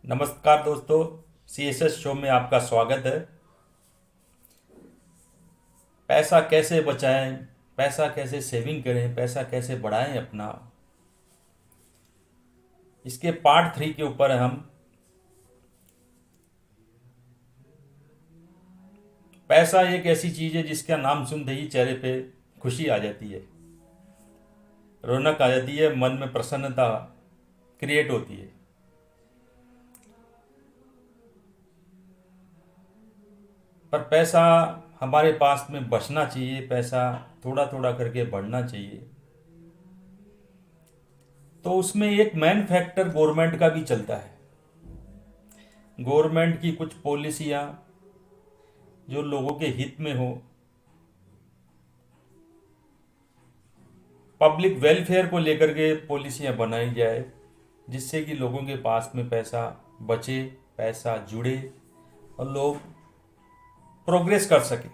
नमस्कार दोस्तों, CSS show में आपका स्वागत है। पैसा कैसे बचाएं, पैसा कैसे सेविंग करें, पैसा कैसे बढ़ाएं अपना, इसके पार्ट 3 के ऊपर हम पैसा एक ऐसी चीज़ है जिसका नाम सुनते ही चेहरे पे खुशी आ जाती है, रौनक आ जाती है, मन में प्रसन्नता क्रिएट होती है। पर पैसा हमारे पास में बचना चाहिए, पैसा थोड़ा थोड़ा करके बढ़ना चाहिए। तो उसमें एक मेन फैक्टर गवर्नमेंट का भी चलता है। गवर्नमेंट की कुछ पॉलिसियां जो लोगों के हित में हो, पब्लिक वेलफेयर को लेकर के पॉलिसियां बनाई जाए, जिससे कि लोगों के पास में पैसा बचे, पैसा जुड़े और लोग प्रोग्रेस कर सके।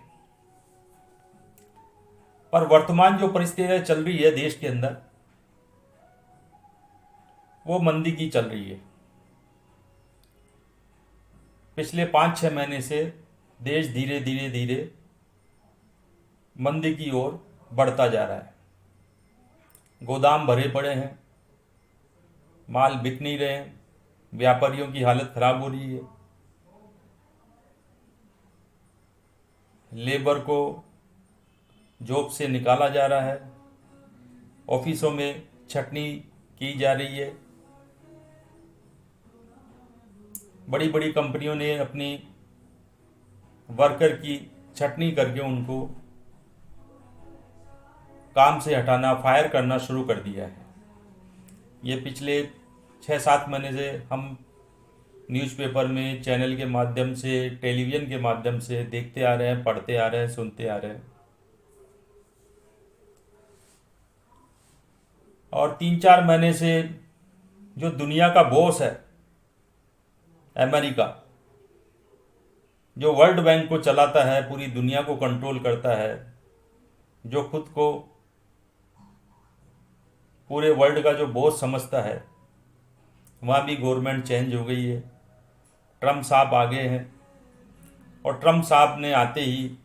पर वर्तमान जो परिस्थितियां चल रही है देश के अंदर, वो मंदी की चल रही है। पिछले 5-6 महीने से देश धीरे धीरे धीरे मंदी की ओर बढ़ता जा रहा है। गोदाम भरे पड़े हैं, माल बिक नहीं रहे हैं, व्यापारियों की हालत खराब हो रही है, लेबर को जॉब से निकाला जा रहा है, ऑफिसों में छटनी की जा रही है। बड़ी बड़ी कंपनियों ने अपनी वर्कर की छटनी करके उनको काम से हटाना, फायर करना शुरू कर दिया है। ये पिछले 6-7 महीने से हम न्यूज़पेपर में, चैनल के माध्यम से, टेलीविज़न के माध्यम से देखते आ रहे हैं, पढ़ते आ रहे हैं, सुनते आ रहे हैं। और 3-4 महीने से जो दुनिया का बॉस है, अमेरिका, जो वर्ल्ड बैंक को चलाता है, पूरी दुनिया को कंट्रोल करता है, जो खुद को पूरे वर्ल्ड का जो बॉस समझता है, वहाँ भी गवर्नमेंट चेंज हो गई है। ट्रम्प साहब आ गए हैं और ट्रम्प साहब ने आते ही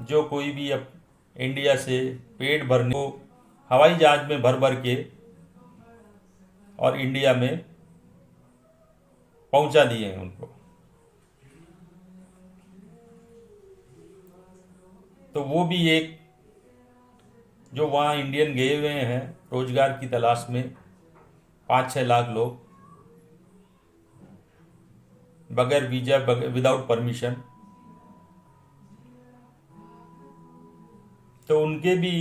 जो कोई भी अब इंडिया से पेट भरने को हवाई जहाज में भर भर के और इंडिया में पहुंचा दिए हैं उनको। तो वो भी एक, जो वहाँ इंडियन गए हुए हैं रोजगार की तलाश में, 5-6 लाख लोग बगैर वीजा, विदाउट परमिशन, तो उनके भी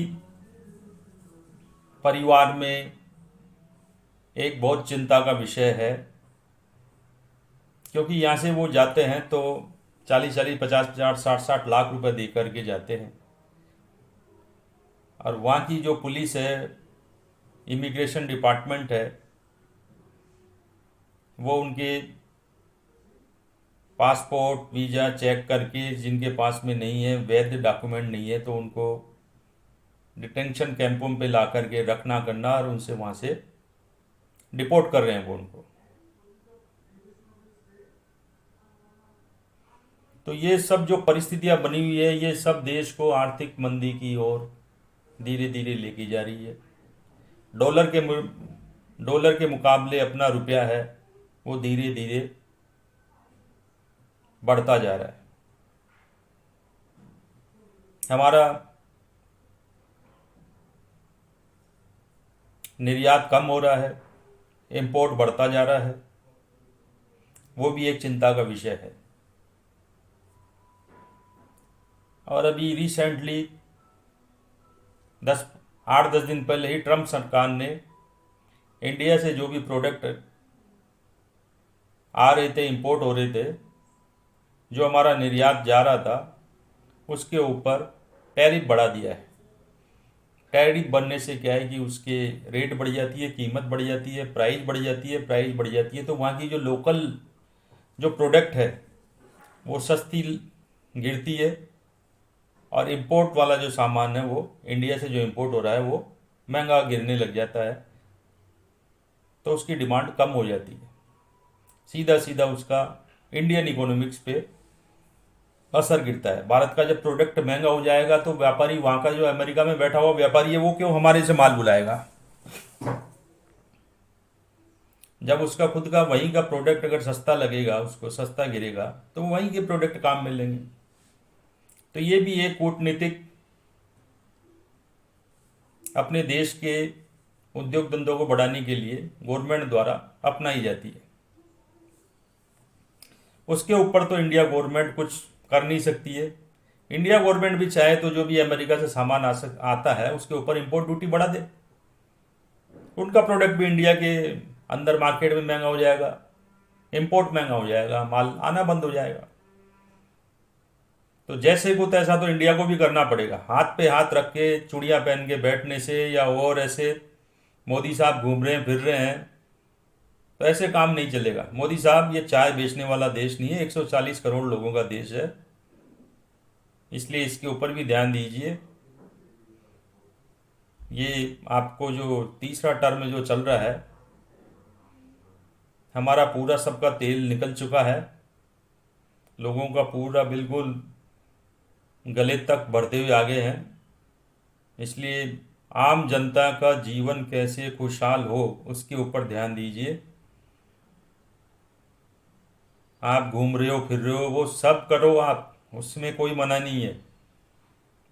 परिवार में एक बहुत चिंता का विषय है। क्योंकि यहाँ से वो जाते हैं तो 40-40, 50-50, 60-60 लाख रुपए दे करके जाते हैं, और वहाँ की जो पुलिस है, इमिग्रेशन डिपार्टमेंट है, वो उनके पासपोर्ट, वीज़ा चेक करके, जिनके पास में नहीं है, वैध डॉक्यूमेंट नहीं है, तो उनको डिटेंशन कैंपों पे ला करके रखना करना और उनसे वहाँ से डिपोर्ट कर रहे हैं वो उनको। तो ये सब जो परिस्थितियां बनी हुई है, ये सब देश को आर्थिक मंदी की ओर धीरे धीरे लेके जा रही है। डॉलर के मुकाबले अपना रुपया है, वो धीरे धीरे बढ़ता जा रहा है। हमारा निर्यात कम हो रहा है, इंपोर्ट बढ़ता जा रहा है, वो भी एक चिंता का विषय है। और अभी रिसेंटली 8-10 दिन पहले ही ट्रम्प सरकार ने इंडिया से जो भी प्रोडक्ट आ रहे थे, इंपोर्ट हो रहे थे, जो हमारा निर्यात जा रहा था, उसके ऊपर टैरिफ बढ़ा दिया है। टैरिफ बढ़ने से क्या है कि उसके रेट बढ़ जाती है, कीमत बढ़ जाती है, प्राइस बढ़ जाती है, प्राइस बढ़ जाती है, तो वहाँ की जो लोकल जो प्रोडक्ट है वो सस्ती गिरती है, और इंपोर्ट वाला जो सामान है, वो इंडिया से जो इंपोर्ट हो रहा है, वो महंगा गिरने लग जाता है, तो उसकी डिमांड कम हो जाती है। सीधा सीधा उसका इंडियन इकोनॉमिक्स पे असर गिरता है। भारत का जब प्रोडक्ट महंगा हो जाएगा तो व्यापारी, वहाँ का जो अमेरिका में बैठा हुआ व्यापारी है, वो क्यों हमारे से माल बुलाएगा? जब उसका खुद का वहीं का प्रोडक्ट अगर सस्ता लगेगा, उसको सस्ता गिरेगा, तो वहीं के प्रोडक्ट काम मिलेंगे। तो ये भी एक कूटनीतिक अपने देश के उद्योग धंधों को बढ़ाने के लिए गवर्नमेंट द्वारा अपनाई जाती है। उसके ऊपर तो इंडिया गवर्नमेंट कुछ कर नहीं सकती है। इंडिया गवर्नमेंट भी चाहे तो जो भी अमेरिका से सामान आता है उसके ऊपर इंपोर्ट ड्यूटी बढ़ा दे, उनका प्रोडक्ट भी इंडिया के अंदर मार्केट में महंगा हो जाएगा, इंपोर्ट महंगा हो जाएगा, माल आना बंद हो जाएगा। तो जैसे को तैसा तो इंडिया को भी करना पड़ेगा। हाथ पे हाथ रख के चूड़ियाँ पहन के बैठने से या और ऐसे मोदी साहब घूम रहे हैं फिर रहे हैं तो ऐसे काम नहीं चलेगा। मोदी साहब, ये चाय बेचने वाला देश नहीं है, 140 करोड़ लोगों का देश है, इसलिए इसके ऊपर भी ध्यान दीजिए। ये आपको जो तीसरा टर्म जो चल रहा है, हमारा पूरा सबका तेल निकल चुका है, लोगों का पूरा बिल्कुल गले तक बढ़ते हुए आ गए हैं, इसलिए आम जनता का जीवन कैसे खुशहाल हो उसके ऊपर ध्यान दीजिए। आप घूम रहे हो फिर रहे हो वो सब करो आप, उसमें कोई मना नहीं है,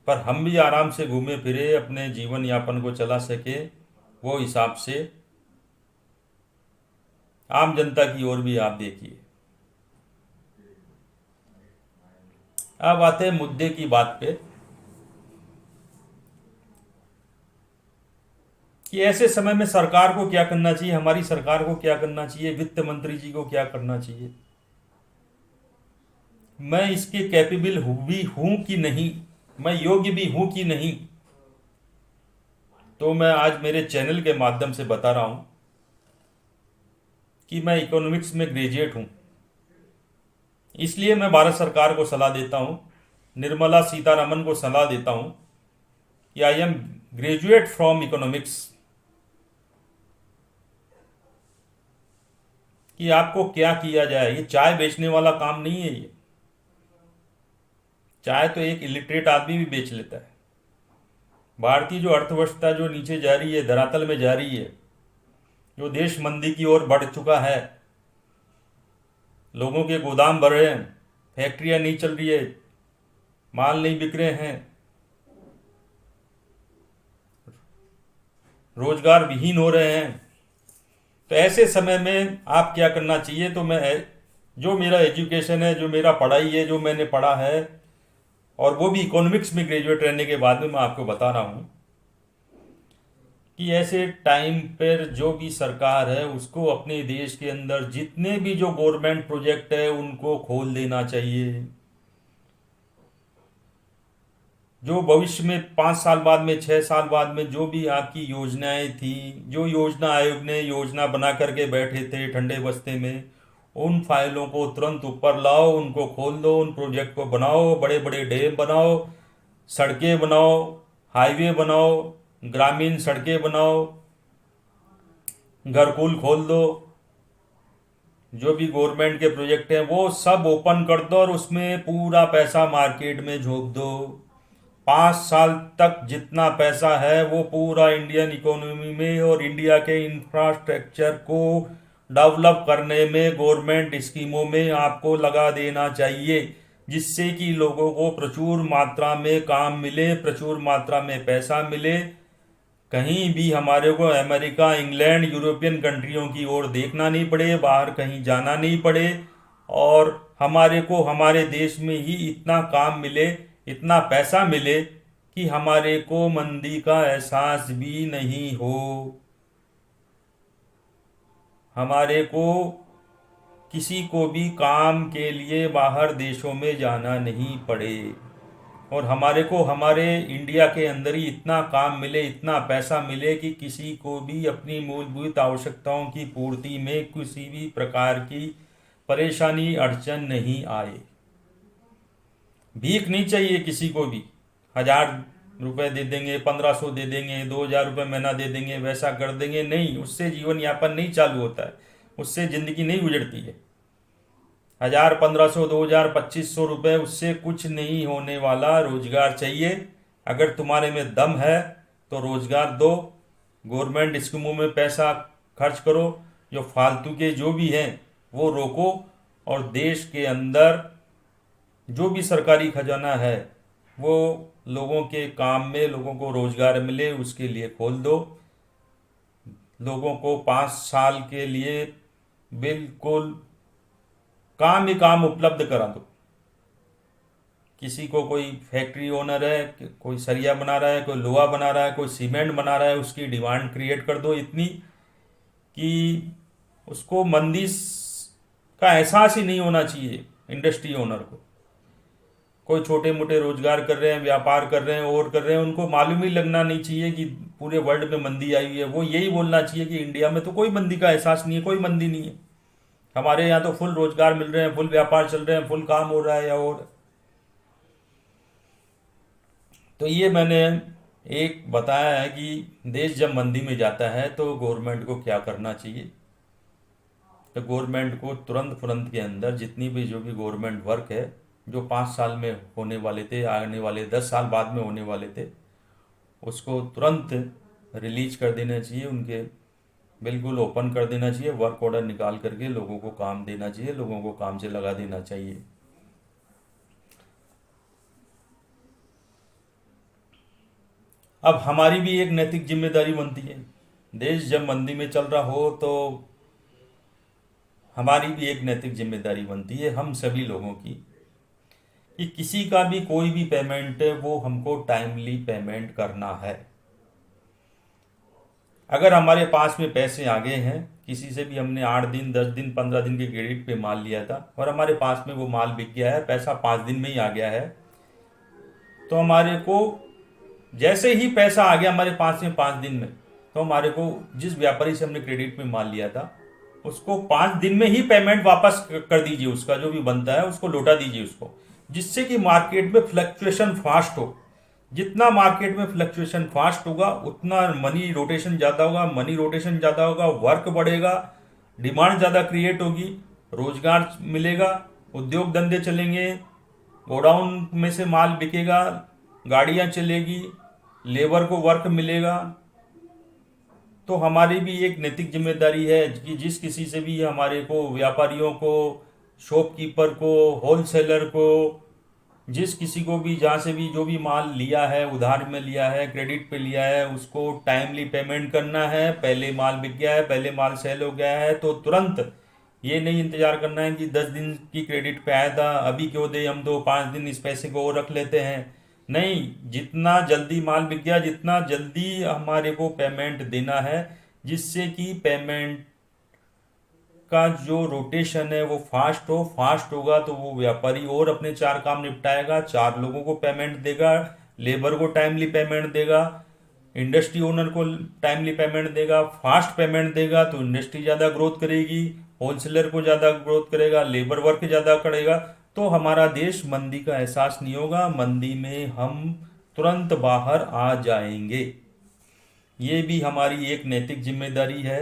पर हम भी आराम से घूमे फिरे अपने जीवन यापन को चला सके, वो हिसाब से आम जनता की ओर भी आप देखिए। अब आते हैं मुद्दे की बात पे कि ऐसे समय में सरकार को क्या करना चाहिए, हमारी सरकार को क्या करना चाहिए, वित्त मंत्री जी को क्या करना चाहिए। मैं इसके कैपेबल भी हूं कि नहीं, मैं योग्य भी हूं कि नहीं, तो मैं आज मेरे चैनल के माध्यम से बता रहा हूं कि मैं इकोनॉमिक्स में ग्रेजुएट हूं। इसलिए मैं भारत सरकार को सलाह देता हूं, निर्मला सीतारमन को सलाह देता हूं कि I am graduate from economics, कि आपको क्या किया जाए। ये चाय बेचने वाला काम नहीं है। ये चाय तो एक इलिटरेट आदमी भी बेच लेता है। भारतीय जो अर्थव्यवस्था जो नीचे जा रही है, धरातल में जा रही है, जो देश मंदी की ओर बढ़ चुका है, लोगों के गोदाम भर रहे हैं, फैक्ट्रियां नहीं चल रही है, माल नहीं बिक रहे हैं, रोजगार विहीन हो रहे हैं, तो ऐसे समय में आप क्या करना चाहिए। तो मैं जो मेरा एजुकेशन है, जो मेरा पढ़ाई है, जो मैंने पढ़ा है, और वो भी इकोनॉमिक्स में ग्रेजुएट रहने के बाद में मैं आपको बता रहा हूँ कि ऐसे टाइम पर जो भी सरकार है उसको अपने देश के अंदर जितने भी जो गवर्नमेंट प्रोजेक्ट है उनको खोल देना चाहिए। जो भविष्य में 5 साल बाद में, 6 साल बाद में जो भी आपकी योजनाएं थी, जो योजना आयोग ने योजना बना करके बैठे थे ठंडे बस्ते में, उन फाइलों को तुरंत ऊपर लाओ, उनको खोल दो, उन प्रोजेक्ट को बनाओ, बड़े बड़े डैम बनाओ, सड़कें बनाओ, हाईवे बनाओ, ग्रामीण सड़कें बनाओ, घरकुल खोल दो, जो भी गवर्नमेंट के प्रोजेक्ट हैं वो सब ओपन कर दो और उसमें पूरा पैसा मार्केट में झोंक दो। 5 साल तक जितना पैसा है वो पूरा इंडियन इकोनॉमी में और इंडिया के इंफ्रास्ट्रक्चर को डेवलप करने में, गवर्नमेंट स्कीमों में आपको लगा देना चाहिए, जिससे कि लोगों को प्रचुर मात्रा में काम मिले, प्रचुर मात्रा में पैसा मिले। कहीं भी हमारे को अमेरिका, इंग्लैंड, यूरोपियन कंट्रियों की ओर देखना नहीं पड़े, बाहर कहीं जाना नहीं पड़े, और हमारे को हमारे देश में ही इतना काम मिले, इतना पैसा मिले कि हमारे को मंदी का एहसास भी नहीं हो, हमारे को किसी को भी काम के लिए बाहर देशों में जाना नहीं पड़े, और हमारे को हमारे इंडिया के अंदर ही इतना काम मिले, इतना पैसा मिले कि किसी को भी अपनी मूलभूत आवश्यकताओं की पूर्ति में किसी भी प्रकार की परेशानी, अड़चन नहीं आए। भीख नहीं चाहिए किसी को भी, 1000 रुपये दे देंगे, 1500 दे देंगे, 2000 रुपये महीना दे देंगे, वैसा कर देंगे, नहीं, उससे जीवन यापन नहीं चालू होता है, उससे ज़िंदगी नहीं गुजरती है। हजार 1500 2000 2500 रुपये उससे कुछ नहीं होने वाला। रोजगार चाहिए। अगर तुम्हारे में दम है तो रोजगार दो। गवर्नमेंट स्कीमों में पैसा खर्च करो। जो फालतू के जो भी हैं वो रोको। और देश के अंदर जो भी सरकारी खजाना है वो लोगों के काम में, लोगों को रोजगार मिले उसके लिए खोल दो। लोगों को 5 साल के लिए बिल्कुल काम ही काम उपलब्ध करा दो। किसी को कोई फैक्ट्री ओनर है, कोई सरिया बना रहा है, कोई लोहा बना रहा है, कोई सीमेंट बना रहा है, उसकी डिमांड क्रिएट कर दो इतनी कि उसको मंदी का एहसास ही नहीं होना चाहिए। इंडस्ट्री ओनर को, कोई छोटे मोटे रोजगार कर रहे हैं, व्यापार कर रहे हैं और कर रहे हैं, उनको मालूम ही लगना नहीं चाहिए कि पूरे वर्ल्ड में मंदी आई हुई है। वो यही बोलना चाहिए कि इंडिया में तो कोई मंदी का एहसास नहीं है, कोई मंदी नहीं है, हमारे यहाँ तो फुल रोजगार मिल रहे हैं, फुल व्यापार चल रहे हैं, फुल काम हो रहा है। या और तो ये मैंने एक बताया है कि देश जब मंदी में जाता है तो गवर्नमेंट को क्या करना चाहिए। तो गवर्नमेंट को तुरंत फुरंत के अंदर जितनी भी जो भी गवर्नमेंट वर्क है, जो 5 साल में होने वाले थे, आने वाले 10 साल बाद में होने वाले थे, उसको तुरंत रिलीज कर देना चाहिए। उनके बिल्कुल ओपन कर देना चाहिए। वर्क ऑर्डर निकाल करके लोगों को काम देना चाहिए, लोगों को काम से लगा देना चाहिए। अब हमारी भी एक नैतिक जिम्मेदारी बनती है। देश जब मंदी में चल रहा हो तो हमारी भी एक नैतिक जिम्मेदारी बनती है हम सभी लोगों की कि किसी का भी कोई भी पेमेंट है वो हमको टाइमली पेमेंट करना है। अगर हमारे पास में पैसे आ गए हैं, किसी से भी हमने 8 दिन 10 दिन 15 दिन के क्रेडिट पे माल लिया था और हमारे पास में वो माल बिक गया है, पैसा 5 दिन में ही आ गया है, तो हमारे को जैसे ही पैसा आ गया हमारे पास में 5 दिन में, तो हमारे को जिस व्यापारी से हमने क्रेडिट में माल लिया था उसको 5 दिन में ही पेमेंट वापस कर दीजिए। उसका जो भी बनता है उसको लौटा दीजिए उसको, जिससे कि मार्केट में फ्लक्चुएशन फास्ट हो। जितना मार्केट में फ्लक्चुएशन फास्ट होगा उतना मनी रोटेशन ज़्यादा होगा, मनी रोटेशन ज़्यादा होगा, वर्क बढ़ेगा, डिमांड ज़्यादा क्रिएट होगी, रोजगार मिलेगा, उद्योग धंधे चलेंगे, गोडाउन में से माल बिकेगा, गाड़ियाँ चलेगी, लेबर को वर्क मिलेगा। तो हमारी भी एक नैतिक जिम्मेदारी है कि जिस किसी से भी हमारे को, व्यापारियों को, शॉपकीपर को, होलसेलर को, जिस किसी को भी जहाँ से भी जो भी माल लिया है, उधार में लिया है, क्रेडिट पे लिया है, उसको टाइमली पेमेंट करना है। पहले माल बिक गया है, पहले माल सेल हो गया है तो तुरंत ये नहीं इंतजार करना है कि 10 दिन की क्रेडिट पे आया था अभी क्यों दे, हम तो 5 दिन इस पैसे को और रख लेते हैं। नहीं, जितना जल्दी माल बिक गया जितना जल्दी हमारे को पेमेंट देना है, जिससे कि पेमेंट का जो रोटेशन है वो फास्ट हो। फास्ट होगा तो वो व्यापारी और अपने 4 काम निपटाएगा, 4 लोगों को पेमेंट देगा, लेबर को टाइमली पेमेंट देगा, इंडस्ट्री ओनर को टाइमली पेमेंट देगा। फास्ट पेमेंट देगा तो इंडस्ट्री ज़्यादा ग्रोथ करेगी, होलसेलर को ज़्यादा ग्रोथ करेगा, लेबर वर्क ज़्यादा करेगा, तो हमारा देश मंदी का एहसास नहीं होगा। मंदी में हम तुरंत बाहर आ जाएंगे। ये भी हमारी एक नैतिक जिम्मेदारी है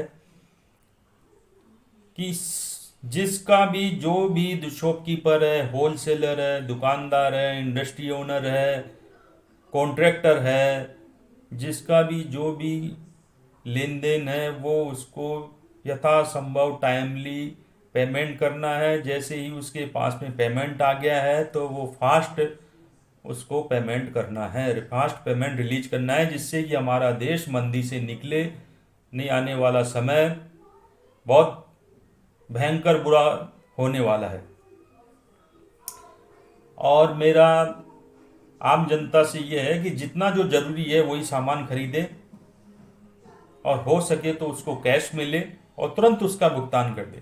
कि जिसका भी जो भी शॉपकीपर है, होलसेलर है, दुकानदार है, इंडस्ट्री ओनर है, कॉन्ट्रैक्टर है, जिसका भी जो भी लेन देन है वो उसको यथासंभव टाइमली पेमेंट करना है। जैसे ही उसके पास में पेमेंट आ गया है तो वो फास्ट उसको पेमेंट करना है, फास्ट पेमेंट रिलीज करना है, जिससे कि हमारा देश मंदी से निकले। नहीं आने वाला समय बहुत भयंकर बुरा होने वाला है। और मेरा आम जनता से यह है कि जितना जो जरूरी है वही सामान खरीदे और हो सके तो उसको कैश में ले और तुरंत उसका भुगतान कर दे,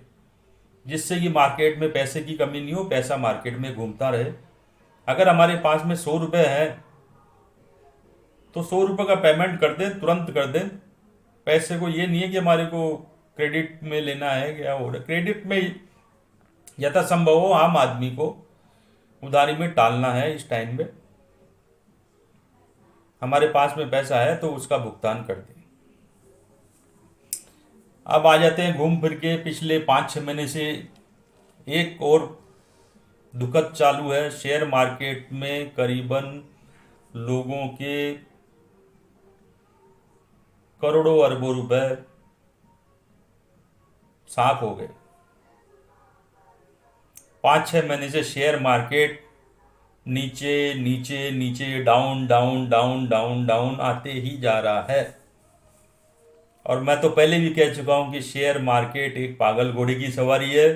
जिससे कि मार्केट में पैसे की कमी नहीं हो, पैसा मार्केट में घूमता रहे। अगर हमारे पास में 100 रुपये है तो 100 रुपये का पेमेंट कर दे, तुरंत कर दे। पैसे को ये नहीं है कि हमारे को क्रेडिट में लेना है, क्या हो रहा है। क्रेडिट में यथासंभव हो आम आदमी को उधारी में टालना है। इस टाइम में हमारे पास में पैसा है तो उसका भुगतान कर दे। अब आ जाते हैं घूम फिर के पिछले 5-6 महीने से एक और दुखद चालू है। शेयर मार्केट में करीबन लोगों के करोड़ों अरबों रुपए साफ हो गए। 5-6 महीने से शेयर मार्केट नीचे नीचे नीचे down down down down down आते ही जा रहा है। और मैं तो पहले भी कह चुका हूं कि शेयर मार्केट एक पागल घोड़े की सवारी है,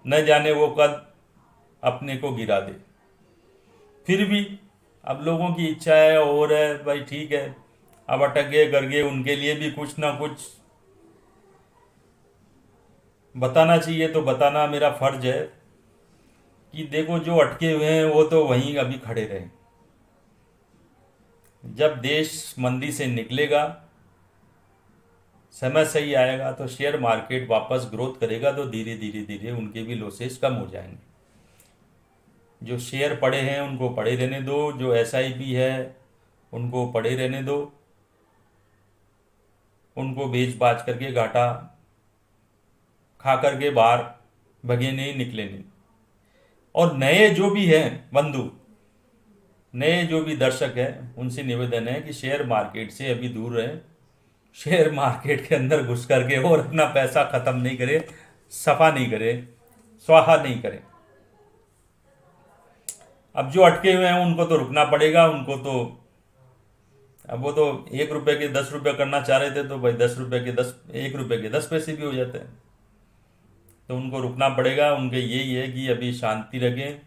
न जाने वो कब अपने को गिरा दे। फिर भी अब लोगों की इच्छा है और है भाई, ठीक है, अब अटक गए कर गए, उनके लिए भी कुछ ना कुछ बताना चाहिए। तो बताना मेरा फर्ज है कि देखो, जो अटके हुए हैं वो तो वहीं अभी खड़े रहे। जब देश मंदी से निकलेगा, समय सही आएगा, तो शेयर मार्केट वापस ग्रोथ करेगा, तो धीरे धीरे धीरे उनके भी लॉसेस कम हो जाएंगे। जो शेयर पड़े हैं उनको पड़े रहने दो, जो एसआईपी है उनको पड़े रहने दो, उनको बेच बाच करके घाटा खा करके बाहर भगे नहीं, निकले नहीं। और नए जो भी हैं बंधु, नए जो भी दर्शक हैं, उनसे निवेदन है कि शेयर मार्केट से अभी दूर रहें। शेयर मार्केट के अंदर घुस करके और अपना पैसा खत्म नहीं करे, सफा नहीं करे, स्वाहा नहीं करे। अब जो अटके हुए हैं उनको तो रुकना पड़ेगा। उनको तो अब वो तो 1 रुपए के 10 रुपए करना चाह रहे थे, तो भाई 10 रुपए के 10, 1 रुपए के 10 पैसे भी हो जाते हैं। तो उनको रुकना पड़ेगा। उनके यही है कि अभी शांति रखें,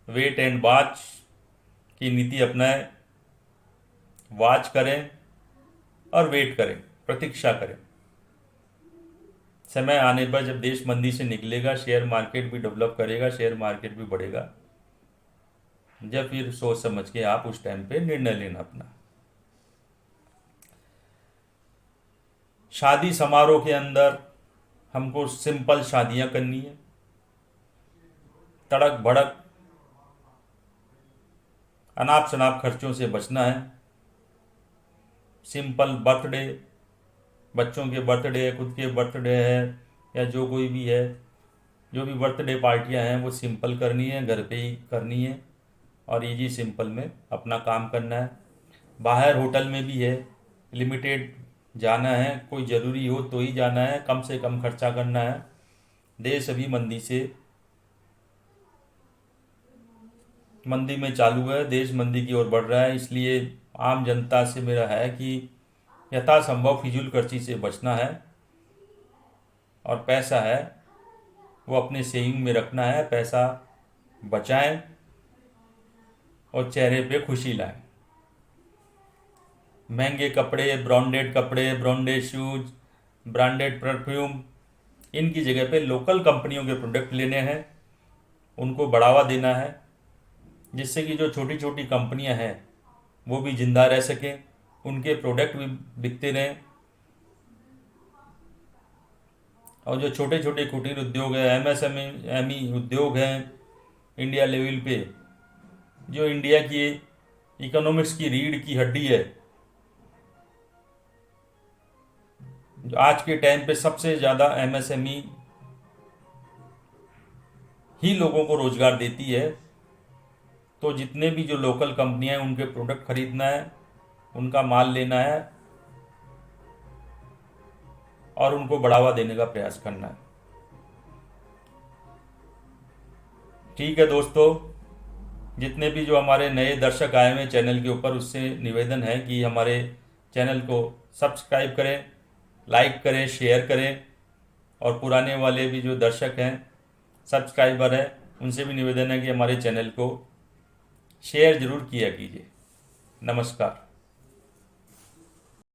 वेट एंड वॉच की नीति अपनाएं, वॉच करें और वेट करें, प्रतीक्षा करें। समय आने पर जब देश मंदी से निकलेगा, शेयर मार्केट भी डेवलप करेगा, शेयर मार्केट भी बढ़ेगा। जब फिर सोच समझ के आप उस टाइम पे निर्णय लेना अपना। शादी समारोह के अंदर हमको सिंपल शादियां करनी है, तड़क भड़क अनाप शनाप खर्चों से बचना है। सिंपल बर्थडे, बच्चों के बर्थडे है, खुद के बर्थडे है, या जो कोई भी है, जो भी बर्थडे पार्टियां हैं वो सिंपल करनी है, घर पे ही करनी है और इजी सिंपल में अपना काम करना है। बाहर होटल में भी है, लिमिटेड जाना है, कोई ज़रूरी हो तो ही जाना है, कम से कम खर्चा करना है। देश अभी मंदी में चालू है, देश मंदी की ओर बढ़ रहा है। इसलिए आम जनता से मेरा है कि यथासंभव फिजूल खर्ची से बचना है और पैसा है वो अपने सेविंग में रखना है। पैसा बचाएं और चेहरे पे खुशी लाएं। महंगे कपड़े, ब्रांडेड शूज, ब्रांडेड परफ्यूम, इनकी जगह पे लोकल कंपनियों के प्रोडक्ट लेने हैं, उनको बढ़ावा देना है, जिससे कि जो छोटी छोटी कंपनियां हैं वो भी जिंदा रह सकें, उनके प्रोडक्ट भी बिकते रहें। और जो छोटे छोटे कुटीर उद्योग है, एमएसएमई उद्योग हैं इंडिया लेवल पे, जो इंडिया की इकोनॉमिक्स की रीढ़ की हड्डी है, जो आज के टाइम पे सबसे ज़्यादा एमएसएमई ही लोगों को रोजगार देती है। तो जितने भी जो लोकल कंपनियां हैं उनके प्रोडक्ट खरीदना है, उनका माल लेना है और उनको बढ़ावा देने का प्रयास करना है। ठीक है दोस्तों, जितने भी जो हमारे नए दर्शक आए हुए चैनल के ऊपर, उससे निवेदन है कि हमारे चैनल को सब्सक्राइब करें, लाइक करें, शेयर करें। और पुराने वाले भी जो दर्शक हैं, सब्सक्राइबर हैं, उनसे भी निवेदन है कि हमारे चैनल को शेयर ज़रूर किया कीजिए। नमस्कार।